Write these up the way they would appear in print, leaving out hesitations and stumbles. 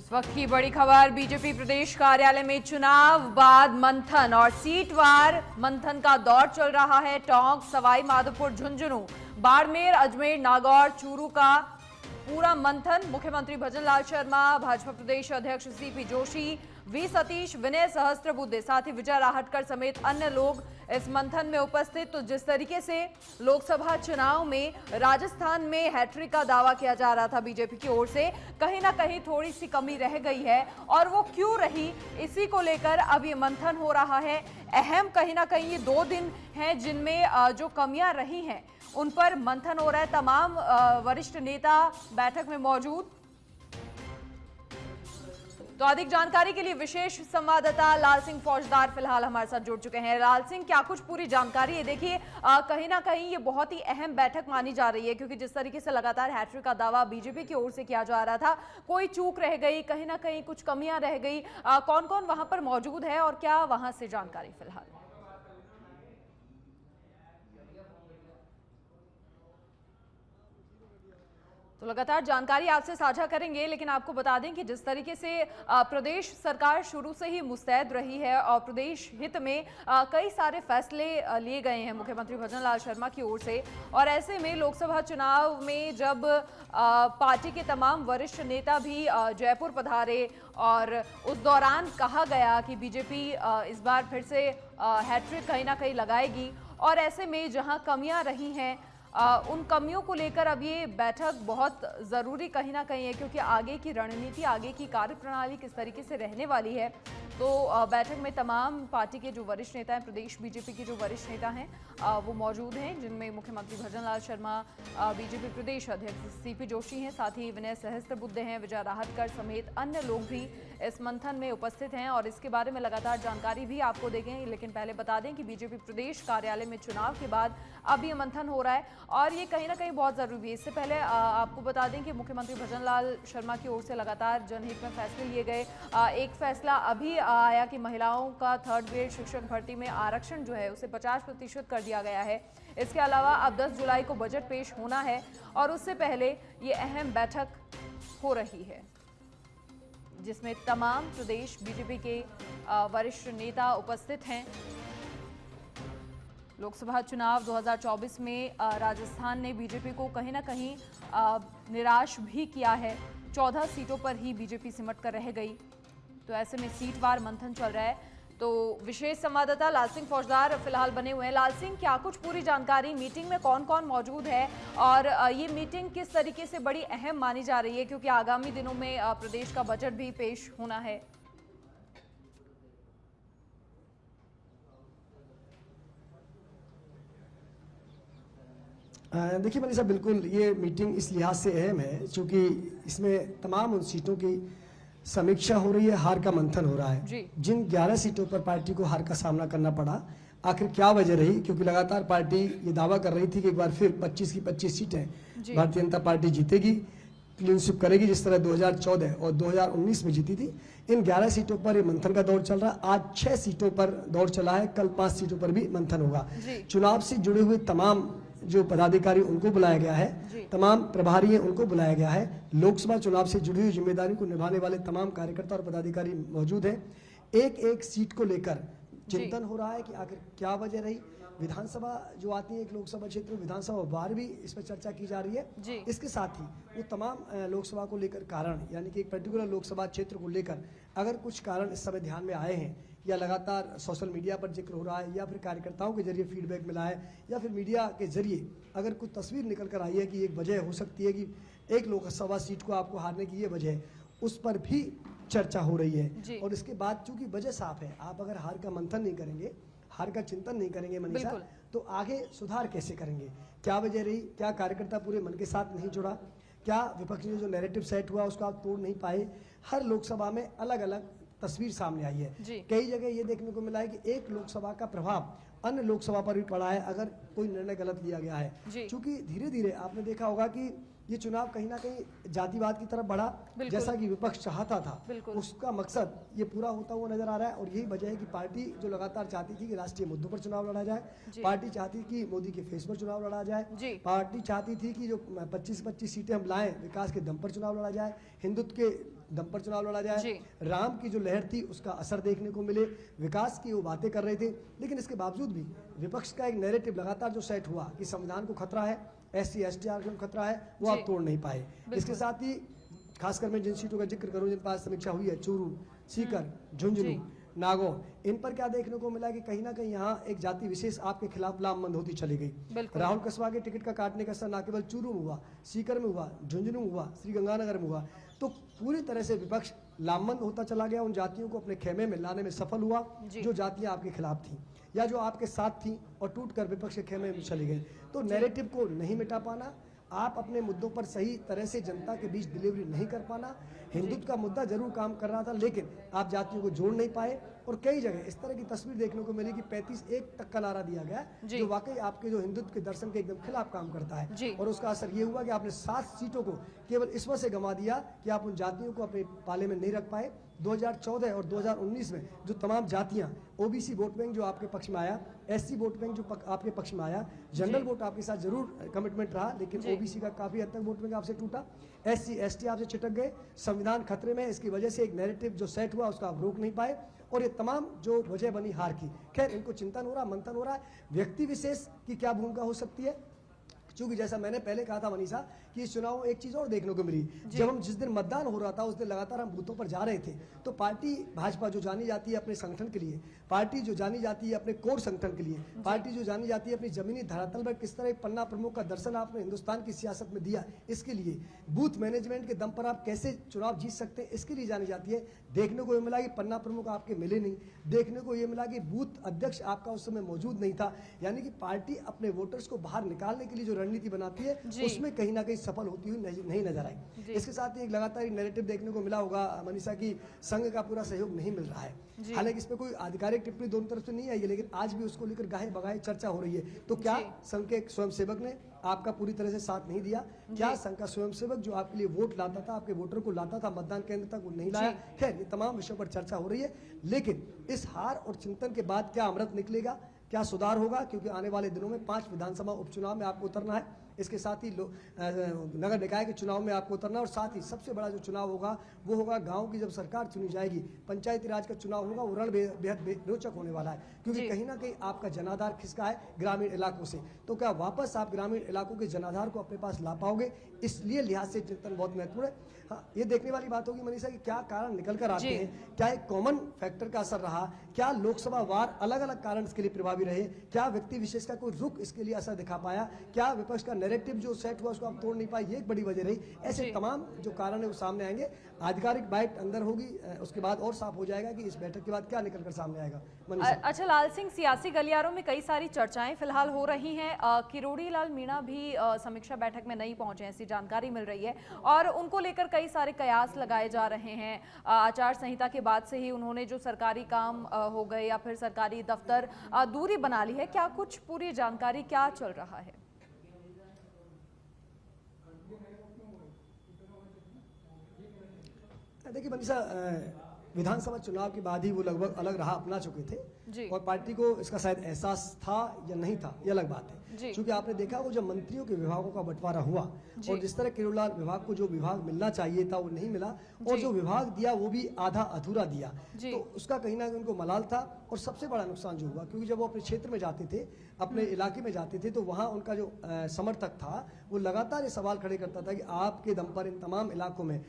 इस वक्त की बड़ी खबर, बीजेपी प्रदेश कार्यालय में चुनाव बाद मंथन और सीटवार मंथन का दौर चल रहा है। टोंक, सवाई माधोपुर, झुंझुनू, बाड़मेर, अजमेर, नागौर, चूरू का पूरा मंथन। मुख्यमंत्री भजनलाल शर्मा, भाजपा प्रदेश अध्यक्ष सीपी जोशी, वी सतीश, विनय सहस्त्रबुद्धे, साथ ही विजय राहटकर समेत अन्य लोग इस मंथन में उपस्थित। तो जिस तरीके से लोकसभा चुनाव में राजस्थान में हैट्रिक का दावा किया जा रहा था बीजेपी की ओर से, कहीं ना कहीं थोड़ी सी कमी रह गई है, और वो क्यों रही, इसी को लेकर अब ये मंथन हो रहा है। अहम कहीं ना कहीं ये 2 दिन हैं जिनमें जो कमियां रही हैं उन पर मंथन हो रहा है। तमाम वरिष्ठ नेता बैठक में मौजूद। तो अधिक जानकारी के लिए विशेष संवाददाता लाल सिंह फौजदार फिलहाल हमारे साथ जुड़ चुके हैं। लाल सिंह, क्या कुछ पूरी जानकारी है? देखिए, कहीं ना कहीं ये बहुत ही अहम बैठक मानी जा रही है, क्योंकि जिस तरीके से लगातार हैट्रिक का दावा बीजेपी की ओर से किया जा रहा था, कोई चूक रह गई, कहीं ना कहीं कुछ कमियां रह गई। कौन कौन वहां पर मौजूद है और क्या वहां से जानकारी फिलहाल? तो लगातार जानकारी आपसे साझा करेंगे, लेकिन आपको बता दें कि जिस तरीके से प्रदेश सरकार शुरू से ही मुस्तैद रही है और प्रदेश हित में कई सारे फैसले लिए गए हैं मुख्यमंत्री भजनलाल शर्मा की ओर से, और ऐसे में लोकसभा चुनाव में जब पार्टी के तमाम वरिष्ठ नेता भी जयपुर पधारे और उस दौरान कहा गया कि बीजेपी इस बार फिर से हैट्रिक कहीं ना कहीं लगाएगी, और ऐसे में जहां कमियां रही हैं उन कमियों को लेकर अब ये बैठक बहुत ज़रूरी कहीं ना कहीं है, क्योंकि आगे की रणनीति, आगे की कार्यप्रणाली किस तरीके से रहने वाली है। तो बैठक में तमाम पार्टी के जो वरिष्ठ नेता हैं, प्रदेश बीजेपी के जो वरिष्ठ नेता हैं वो मौजूद हैं, जिनमें मुख्यमंत्री भजनलाल शर्मा, बीजेपी प्रदेश अध्यक्ष सीपी जोशी हैं, साथ ही विनय सहस्त्रबुद्धे हैं, विजय राहटकर समेत अन्य लोग भी इस मंथन में उपस्थित हैं, और इसके बारे में लगातार जानकारी भी आपको देंगे। लेकिन पहले बता दें कि बीजेपी प्रदेश कार्यालय में चुनाव के बाद अब ये मंथन हो रहा है, और ये कहीं ना कहीं बहुत ज़रूरी है। इससे पहले आपको बता दें कि मुख्यमंत्री भजनलाल शर्मा की ओर से लगातार जनहित में फैसले लिए गए। एक फैसला अभी आया कि महिलाओं का 3rd ग्रेड शिक्षक भर्ती में आरक्षण जो है उसे 50% कर दिया गया है। इसके अलावा अब 10 जुलाई को बजट पेश होना है, और उससे पहले ये अहम बैठक हो रही है, जिसमें तमाम प्रदेश बीजेपी के वरिष्ठ नेता उपस्थित हैं। लोकसभा चुनाव 2024 में राजस्थान ने बीजेपी को कहीं ना कहीं निराश भी किया है। 14 सीटों पर ही बीजेपी सिमट कर रह गई। तो ऐसे में सीटवार मंथन चल रहा है। तो विशेष संवाददाता लाल सिंह फौजदार फिलहाल बने हुए हैं। लाल सिंह, क्या कुछ पूरी जानकारी, मीटिंग में कौन कौन मौजूद है, और ये मीटिंग किस तरीके से बड़ी अहम मानी जा रही है, क्योंकि आगामी दिनों में प्रदेश का बजट भी पेश होना है? देखिए मनीषा, बिल्कुल ये मीटिंग इस लिहाज से अहम है क्योंकि इसमें तमाम उन सीटों की समीक्षा हो रही है, हार का मंथन हो रहा है। जिन 11 सीटों पर पार्टी को हार का सामना करना पड़ा, आखिर क्या वजह रही, क्योंकि लगातार पार्टी ये दावा कर रही थी कि एक बार फिर 25 की 25 सीटें भारतीय जनता पार्टी जीतेगी, क्लीन स्वीप करेगी, जिस तरह 2014 और 2019 में जीती थी। इन 11 सीटों पर ये मंथन का दौर चल रहा है। आज 6 सीटों पर दौर चला है, कल 5 सीटों पर भी मंथन होगा। चुनाव से जुड़े हुए तमाम जो पदाधिकारी उनको बुलाया गया है, तमाम प्रभारी हैं उनको बुलाया गया है, लोकसभा चुनाव से जुड़ी हुई जिम्मेदारी को निभाने वाले तमाम कार्यकर्ता और पदाधिकारी मौजूद हैं। एक एक सीट को लेकर चिंतन हो रहा है कि आखिर क्या वजह रही। विधानसभा जो आती है एक लोकसभा क्षेत्र में, विधानसभा वार भी इस पर चर्चा की जा रही है। इसके साथ ही वो तमाम लोकसभा को लेकर कारण, यानी कि एक पर्टिकुलर लोकसभा क्षेत्र को लेकर अगर कुछ कारण इस समय ध्यान में आए हैं, या लगातार सोशल मीडिया पर जिक्र हो रहा है, या फिर कार्यकर्ताओं के जरिए फीडबैक मिला है, या फिर मीडिया के जरिए अगर कुछ तस्वीर निकल कर आई है कि एक वजह हो सकती है कि एक लोकसभा सीट को आपको हारने की ये वजह है, उस पर भी चर्चा हो रही है। और इसके बाद चूंकि वजह साफ है, आप अगर हार का मंथन नहीं करेंगे, हार का चिंतन नहीं करेंगे मनीषा, तो आगे सुधार कैसे करेंगे? क्या वजह रही? क्या कार्यकर्ता पूरे मन के साथ नहीं जुड़ा? क्या विपक्ष ने जो नैरेटिव सेट हुआ उसको आप तोड़ नहीं पाए? हर लोकसभा में अलग अलग तस्वीर सामने आई है। कई जगह ये देखने को मिला है कि एक लोकसभा का प्रभाव अन्य लोकसभा पर भी पड़ा है अगर कोई निर्णय गलत लिया गया है। क्योंकि धीरे धीरे आपने देखा होगा कि ये चुनाव कहीं ना कहीं जातिवाद की तरफ बढ़ा, जैसा कि विपक्ष चाहता था, उसका मकसद ये पूरा होता हुआ नजर आ रहा है। और यही वजह है कि पार्टी जो लगातार चाहती थी कि राष्ट्रीय मुद्दों पर चुनाव लड़ा जाए, पार्टी चाहती थी कि मोदी के फेस पर चुनाव लड़ा जाए, पार्टी चाहती थी कि जो 25-25 सीटें हम लाएं विकास के दम पर चुनाव लड़ा जाए, हिंदुत्व के दम पर चुनाव लड़ा जाए, राम की जो लहर थी उसका असर देखने को मिले, विकास की वो बातें कर रहे थे। लेकिन इसके बावजूद भी विपक्ष का एक नैरेटिव लगातार जो सेट हुआ कि संविधान को खतरा है, SC ST आरक्षण खतरा है, वो आप तोड़ नहीं पाए। इसके साथ ही खासकर मैं जिन सीटों का जिक्र करूं जिन पर समीक्षा हुई है, चूरू, सीकर, झुंझुनू, नागौर, इन पर क्या देखने को मिला कि कहीं ना कहीं यहाँ एक जाति विशेष आपके खिलाफ लामबंद होती चली गई। राहुल कसवा के टिकट का काटने का असर न केवल चूरू में हुआ, सीकर में हुआ, झुंझुनू में हुआ, श्रीगंगानगर में हुआ, तो पूरी तरह से विपक्ष लामबंद होता चला गया, उन जातियों को अपने खेमे में लाने में सफल हुआ जो जातियां आपके खिलाफ थी या जो आपके साथ थी और टूटकर विपक्ष के खेमे में चली गई। तो नैरेटिव को नहीं मिटा पाना, आप अपने मुद्दों पर सही तरह से जनता के बीच डिलीवरी नहीं कर पाना, हिंदुत्व का मुद्दा जरूर काम कर रहा था लेकिन आप जातियों को जोड़ नहीं पाए। और कई जगह इस तरह की तस्वीर देखने को मिली कि 35-1 तक का नारा दिया गया जो वाकई आपके जो हिंदुत्व के दर्शन के एकदम खिलाफ काम करता है। और उसका असर ये हुआ कि आपने 7 सीटों को केवल इस वजह से गंवा दिया कि आप उन जातियों को अपने पाले में नहीं रख पाए। 2014 और 2019 में जो तमाम जातियां, OBC वोट बैंक जो आपके पक्ष में आया, SC वोट बैंक जो आपके पक्ष में आया, जनरल वोट आपके साथ जरूर कमिटमेंट रहा लेकिन OBC का काफी हद तक वोट बैंक आपसे टूटा, SC ST आपसे छिटक गए, संविधान खतरे में। इसकी वजह से एक नैरेटिव जो सेट हुआ उसका आप रोक नहीं पाए और ये तमाम जो वजह बनी हार की। खैर इनको चिंतन हो रहा, मंथन हो रहा है, व्यक्ति विशेष की क्या भूमिका हो सकती है, क्योंकि जैसा मैंने पहले कहा था मनीषा कि इस चुनाव में एक चीज और देखने को मिली, जब हम जिस दिन मतदान हो रहा था उस दिन लगातार हम बूथों पर जा रहे थे तो पार्टी भाजपा जो जानी जाती है अपने संगठन के लिए, पार्टी जो जानी जाती है अपने कोर संगठन के लिए, पार्टी जो जानी जाती है अपनी जमीनी धरातल पर किस तरह एक पन्ना प्रमुख का दर्शन आपने हिंदुस्तान की सियासत में दिया, इसके लिए बूथ मैनेजमेंट के दम पर आप कैसे चुनाव जीत सकते हैं इसके लिए जानी जाती है। देखने को ये मिला कि पन्ना प्रमुख आपके मिले नहीं, देखने को ये मिला कि बूथ अध्यक्ष आपका उस समय मौजूद नहीं था, यानी कि पार्टी अपने वोटर्स को बाहर निकालने के लिए जो रणनीति बनाती है उसमें कहीं ना कहीं सफल होती हुई नहीं नजर आई। इसके साथ ही एक लगातार एक नैरेटिव देखने को मिला होगा मनीषा की संघ का पूरा सहयोग नहीं मिल रहा है। हालांकि इस पे कोई आधिकारिक टिप्पणी दोनों तरफ से नहीं आई है लेकिन आज भी उसको लेकर गाहे बगाहे चर्चा हो रही है। तो क्या संघ के स्वयंसेवक ने आपका पूरी तरह से साथ नहीं दिया? क्या संघ का स्वयंसेवक जो आपके लिए वोट लाता था, आपके वोटर को लाता था मतदान केंद्र तक, वो नहीं लाया? खैर ये तमाम विषयों पर चर्चा हो रही है लेकिन इस हार और चिंतन के बाद क्या अमृत निकलेगा, क्या सुधार होगा? क्योंकि आने वाले दिनों में 5 विधानसभा उपचुनाव में आपको उतरना है, इसके साथ ही नगर निकाय के चुनाव में आपको उतरना है और साथ ही सबसे बड़ा जो चुनाव होगा वो होगा गांव की जब सरकार चुनी जाएगी, पंचायती राज का चुनाव होगा, वो रण बेहद रोचक होने वाला है क्योंकि कहीं ना कहीं आपका जनाधार खिसका है ग्रामीण इलाकों से। तो क्या वापस आप ग्रामीण इलाकों के जनाधार को अपने पास ला पाओगे? इसलिए लिहाज से चिंतन बहुत महत्वपूर्ण है। हाँ, ये देखने वाली बात होगी मनीषा कि क्या कारण निकल कर आते हैं, क्या एक कॉमन फैक्टर का असर रहा, क्या लोकसभा वार अलग अलग कारण इसके लिए प्रभावी रहे, क्या व्यक्ति विशेष का कोई रुख इसके लिए असर दिखा पाया, क्या विपक्ष का नैरेटिव जो सेट हुआ उसको आप तोड़ नहीं पाए, ये एक बड़ी वजह रही। ऐसे तमाम जो कारण है वो सामने आएंगे, आधिकारिक बाइट अंदर होगी, उसके बाद और साफ हो जाएगा कि इस बैठक के बाद क्या निकल कर सामने आएगा। अच्छा लाल सिंह, सियासी गलियारों में कई सारी चर्चाएं फिलहाल हो रही हैं, किरोड़ी लाल मीणा भी समीक्षा बैठक में नहीं पहुंचे ऐसी जानकारी मिल रही है और उनको लेकर कई सारे कयास लगाए जा रहे हैं। आचार संहिता के बाद से ही उन्होंने जो सरकारी काम हो गए या फिर सरकारी दफ्तर दूरी बना ली है, क्या कुछ पूरी जानकारी क्या चल रहा है? देखिए मनीषा, विधानसभा चुनाव के बाद ही वो लगभग अलग राह अपना चुके थे और पार्टी को इसका शायद एहसास था या नहीं था, ये अलग बात है। क्योंकि आपने देखा वो जब मंत्रियों के विभागों का बंटवारा हुआ और जिस तरह किरोड़ीलाल विभाग को जो विभाग मिलना चाहिए था वो नहीं मिला और जो विभाग दिया वो भी आधा अधूरा दिया, तो उसका कहीं ना कहीं उनको मलाल था। और सबसे बड़ा नुकसान जो हुआ क्योंकि जब वो अपने क्षेत्र में जाते थे, अपने इलाके में जाते थे, तो वहाँ उनका जो समर्थक था वो लगातार ये सवाल खड़े करता था कि आपके दम पर इन तमाम इलाकों में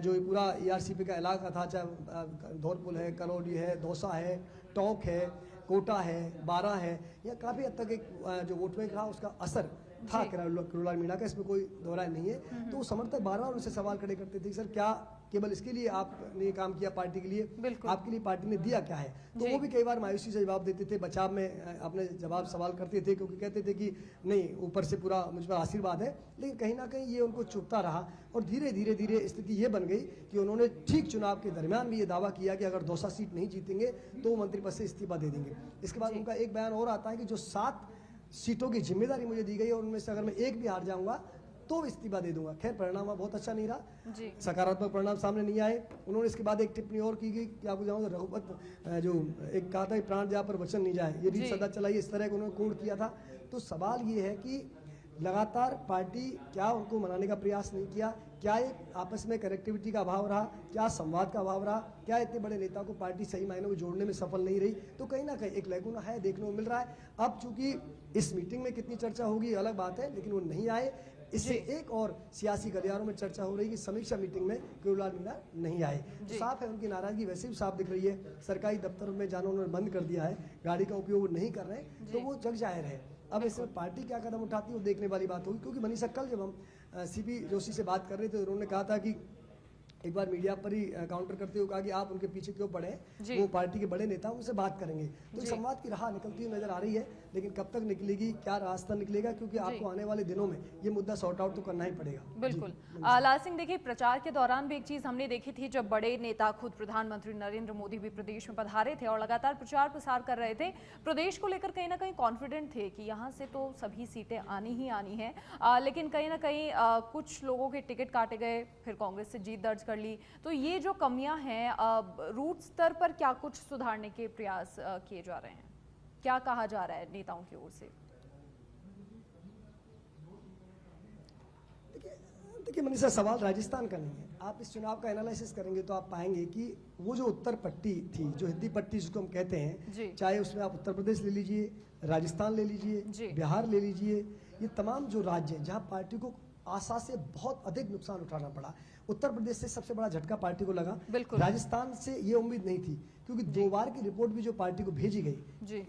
जो पूरा ERCP का इलाका था, चाहे धौलपुर है, कलौली है, दौसा है, टोंक है, कोटा है, बारा है, या काफ़ी हद तक एक जो वोट बैंक रहा उसका असर था किरोड़ीलाल मीणा का, इसमें कोई दोहराय नहीं है। तो वो समर्थक बार बार उनसे सवाल खड़े करते थे, सर क्या केवल इसके लिए आपने ये काम किया पार्टी के लिए, आपके लिए पार्टी ने दिया क्या है? तो वो भी कई बार मायूसी से जवाब देते थे, बचाव में अपने जवाब सवाल करते थे क्योंकि कहते थे कि नहीं ऊपर से पूरा मुझ पर आशीर्वाद है। लेकिन कहीं ना कहीं ये उनको चुभता रहा और धीरे धीरे स्थिति ये बन गई कि उन्होंने ठीक चुनाव के दरमियान भी ये दावा किया कि अगर दौसा सीट नहीं जीतेंगे तो वो मंत्री पद से इस्तीफा दे देंगे। इसके बाद उनका एक बयान और आता है कि जो 7 सीटों की जिम्मेदारी मुझे दी गई और उनमें से अगर मैं एक भी हार जाऊंगा तो इस्तीफा दे दूंगा। खैर परिणाम बहुत अच्छा नहीं रहा जी। सकारात्मक परिणाम सामने नहीं आए। उन्होंने इसके बाद एक टिप्पणी और की गई कि आपको जानूँ रघुपत जो एक कहा था प्राण जा पर वचन नहीं जाए, ये भी सदा चलाई, इस तरह का उन्होंने कोड किया था। तो सवाल ये है कि लगातार पार्टी क्या उनको मनाने का प्रयास नहीं किया, क्या एक आपस में कनेक्टिविटी का अभाव रहा, क्या संवाद का अभाव रहा, क्या इतने बड़े नेता को पार्टी सही मायनों में जोड़ने में सफल नहीं रही। तो कहीं ना कहीं एक लैकुना है, देखने को मिल रहा है। अब चूंकि इस मीटिंग में कितनी चर्चा होगी अलग बात है, लेकिन वो नहीं आए। इससे एक और सियासी गलियारों में चर्चा हो रही कि समीक्षा मीटिंग में केवलाल मीणा नहीं आए। तो साफ है उनकी नाराजगी वैसे भी साफ दिख रही है। सरकारी दफ्तरों में जाना उन्होंने बंद कर दिया है, गाड़ी का उपयोग नहीं कर रहे हैं, तो वो जग जाहिर है। अब इसमें पार्टी क्या कदम उठाती है वो देखने वाली बात होगी। क्योंकि मनीषा कल जब हम सीपी जोशी से बात कर रहे थे, उन्होंने कहा था कि एक बार मीडिया पर ही काउंटर करते हुए कहा कि आप उनके पीछे क्यों पड़े, वो पार्टी के बड़े नेता उनसे बात करेंगे। तो संवाद की राह निकलती हुई नजर आ रही है, लेकिन कब तक निकलेगी, क्या रास्ता निकलेगा, क्योंकि आपको आने वाले दिनों में ये मुद्दा सॉर्ट आउट तो करना ही पड़ेगा। बिल्कुल। लाल सिंह, देखिए प्रचार के दौरान भी एक चीज हमने देखी थी, जब बड़े नेता खुद प्रधानमंत्री नरेंद्र मोदी भी प्रदेश में पधारे थे और लगातार प्रचार प्रसार कर रहे थे, प्रदेश को लेकर कहीं ना कहीं कॉन्फिडेंट थे कि यहाँ से तो सभी सीटें आनी ही आनी है। लेकिन कहीं ना कहीं कुछ लोगों के टिकट काटे गए, फिर कांग्रेस से जीत दर्ज कर ली। तो ये जो कमियां हैं, रूट स्तर पर क्या कुछ सुधारने के प्रयास किए जा रहे हैं, क्या कहा जा रहा है नेताओं की ओर से? देखिए मनीषा, सवाल राजस्थान का नहीं है। आप इस चुनाव का एनालिसिस करेंगे तो आप पाएंगे कि वो जो उत्तर पट्टी थी, जो हिंदी पट्टी जिसको हम कहते हैं, चाहे उसमें आप उत्तर प्रदेश ले लीजिए, राजस्थान ले लीजिए, बिहार ले लीजिए, ये तमाम जो राज्य हैं जहां पार्टी को आशा से बहुत अधिक नुकसान उठाना पड़ा। उत्तर प्रदेश से सबसे बड़ा झटका पार्टी को लगा, राजस्थान से ये उम्मीद नहीं थी, क्योंकि 2 बार की रिपोर्ट भी जो पार्टी को भेजी गई,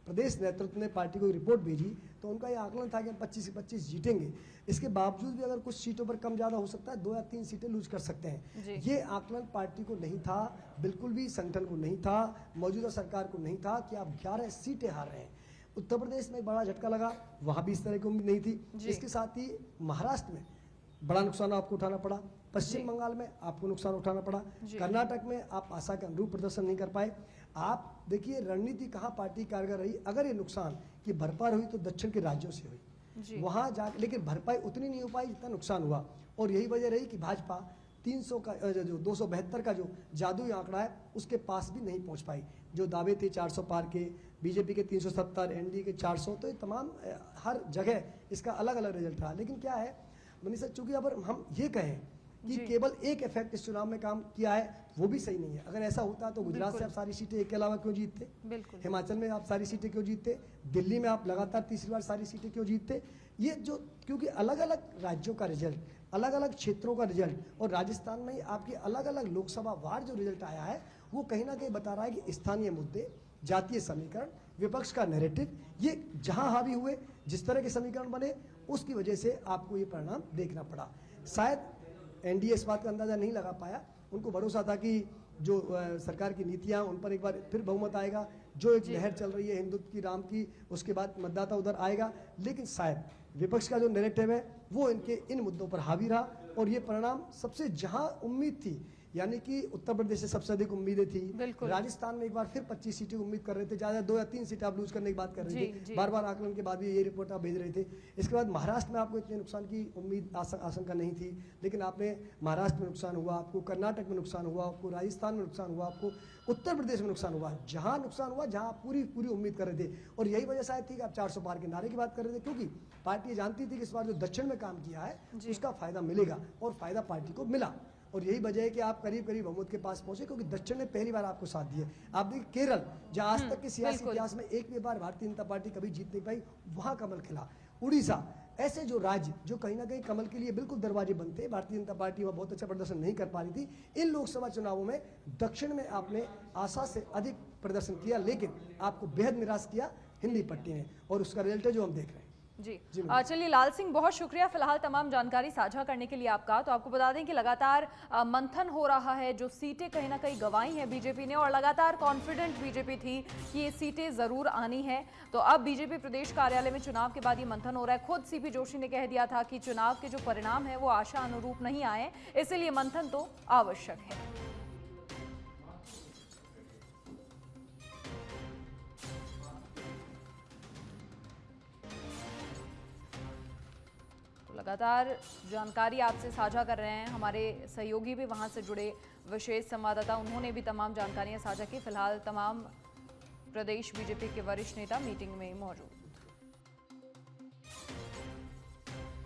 प्रदेश नेतृत्व ने पार्टी को रिपोर्ट भेजी, तो उनका ये आकलन था कि हम 25 से 25 जीतेंगे। इसके बावजूद भी अगर कुछ सीटों पर कम ज्यादा हो सकता है, 2 या 3 सीटें लूज कर सकते हैं। ये आकलन पार्टी को नहीं था, बिल्कुल भी संगठन को नहीं था, मौजूदा सरकार को नहीं था कि आप 11 सीटें हार रहे हैं। उत्तर प्रदेश में बड़ा झटका लगा, वहां भी इस तरह की उम्मीद नहीं थी। इसके साथ ही महाराष्ट्र में बड़ा नुकसान आपको उठाना पड़ा, पश्चिम बंगाल में आपको नुकसान उठाना पड़ा, कर्नाटक में आप आशा के अनुरूप प्रदर्शन नहीं कर पाए। आप देखिए रणनीति कहाँ पार्टी कारगर रही। अगर ये नुकसान की भरपाई हुई तो दक्षिण के राज्यों से हुई, वहां जाकर, लेकिन भरपाई उतनी नहीं हो पाई जितना नुकसान हुआ। और यही वजह रही कि भाजपा 300 का जो 272 का जो जादुई आंकड़ा है उसके पास भी नहीं पहुंच पाई। जो दावे थे 400 पार के, बीजेपी के 370, एनडीए के 400, तो ये तमाम हर जगह इसका अलग अलग रिजल्ट रहा। लेकिन क्या है मनीषा, चूंकि अगर हम ये कहें कि केवल एक इफेक्ट इस चुनाव में काम किया है, वो भी सही नहीं है। अगर ऐसा होता तो गुजरात से आप सारी सीटें एक के अलावा क्यों जीतते, हिमाचल में आप सारी सीटें क्यों जीतते, दिल्ली में आप लगातार तीसरी बार सारी सीटें क्यों जीतते। ये जो, क्योंकि अलग अलग राज्यों का रिजल्ट, अलग अलग क्षेत्रों का रिजल्ट, और राजस्थान में आपके अलग अलग लोकसभा वार जो रिजल्ट आया है, वो कहीं ना कहीं बता रहा है कि स्थानीय मुद्दे, जातीय समीकरण, विपक्ष का नैरेटिव, ये जहां हावी हुए, जिस तरह के समीकरण बने, उसकी वजह से आपको ये परिणाम देखना पड़ा। शायद एनडीए इस बात का अंदाजा नहीं लगा पाया, उनको भरोसा था कि जो सरकार की नीतियां, उन पर एक बार फिर बहुमत आएगा, जो एक लहर चल रही है हिंदुत्व की, राम की, उसके बाद मतदाता उधर आएगा। लेकिन शायद विपक्ष का जो नैरेटिव है वो इनके इन मुद्दों पर हावी रहा, और ये परिणाम सबसे जहां उम्मीद थी, यानी कि उत्तर प्रदेश से सबसे अधिक उम्मीदें थी, राजस्थान में एक बार फिर 25 सीटें उम्मीद कर रहे थे, ज्यादा 2 या 3 सीटें आप लूज करने की बात कर रहे थे, बार बार आकलन के बाद भी ये रिपोर्ट आप भेज रहे थे। इसके बाद महाराष्ट्र में आपको इतने नुकसान की उम्मीद आशंका नहीं थी, लेकिन आपने महाराष्ट्र में नुकसान हुआ, आपको कर्नाटक में नुकसान हुआ, आपको राजस्थान में नुकसान हुआ, आपको उत्तर प्रदेश में नुकसान हुआ। जहां नुकसान हुआ, जहां आप पूरी उम्मीद कर रहे थे, और यही वजह शायद थी कि आप 400 पार के नारे की बात कर रहे थे, क्योंकि पार्टी जानती थी कि इस बार जो दक्षिण में काम किया है उसका फायदा मिलेगा, और फायदा पार्टी को मिला। और यही वजह है कि आप करीब करीब बहुमत के पास पहुंचे, क्योंकि दक्षिण ने पहली बार आपको साथ दिए। आप देखिए केरल, जहां आज तक के सियासी इतिहास में एक भी बार भारतीय जनता पार्टी कभी जीत नहीं पाई, वहां कमल खिला। उड़ीसा, ऐसे जो राज्य जो कहीं ना कहीं कमल के लिए बिल्कुल दरवाजे बनते, भारतीय जनता पार्टी वह बहुत अच्छा प्रदर्शन नहीं कर पा रही थी। इन लोकसभा चुनावों में दक्षिण में आपने आशा से अधिक प्रदर्शन किया, लेकिन आपको बेहद निराश किया हिंदी पट्टी ने, और उसका रिजल्ट है जो हम देख रहे हैं। जी, चलिए लाल सिंह, बहुत शुक्रिया फिलहाल तमाम जानकारी साझा करने के लिए आपका। तो आपको बता दें कि लगातार मंथन हो रहा है, जो सीटें कहीं ना कहीं गंवाई हैं बीजेपी ने, और लगातार कॉन्फिडेंट बीजेपी थी कि ये सीटें जरूर आनी है। तो अब बीजेपी प्रदेश कार्यालय में चुनाव के बाद ये मंथन हो रहा है। खुद सीपी जोशी ने कह दिया था कि चुनाव के जो परिणाम है वो आशा अनुरूप नहीं आए, इसलिए मंथन तो आवश्यक है। लगातार जानकारी आपसे साझा कर रहे हैं हमारे सहयोगी भी वहां से जुड़े विशेष संवाददाता, उन्होंने भी तमाम जानकारियां साझा की। फिलहाल तमाम प्रदेश बीजेपी के वरिष्ठ नेता मीटिंग में मौजूद।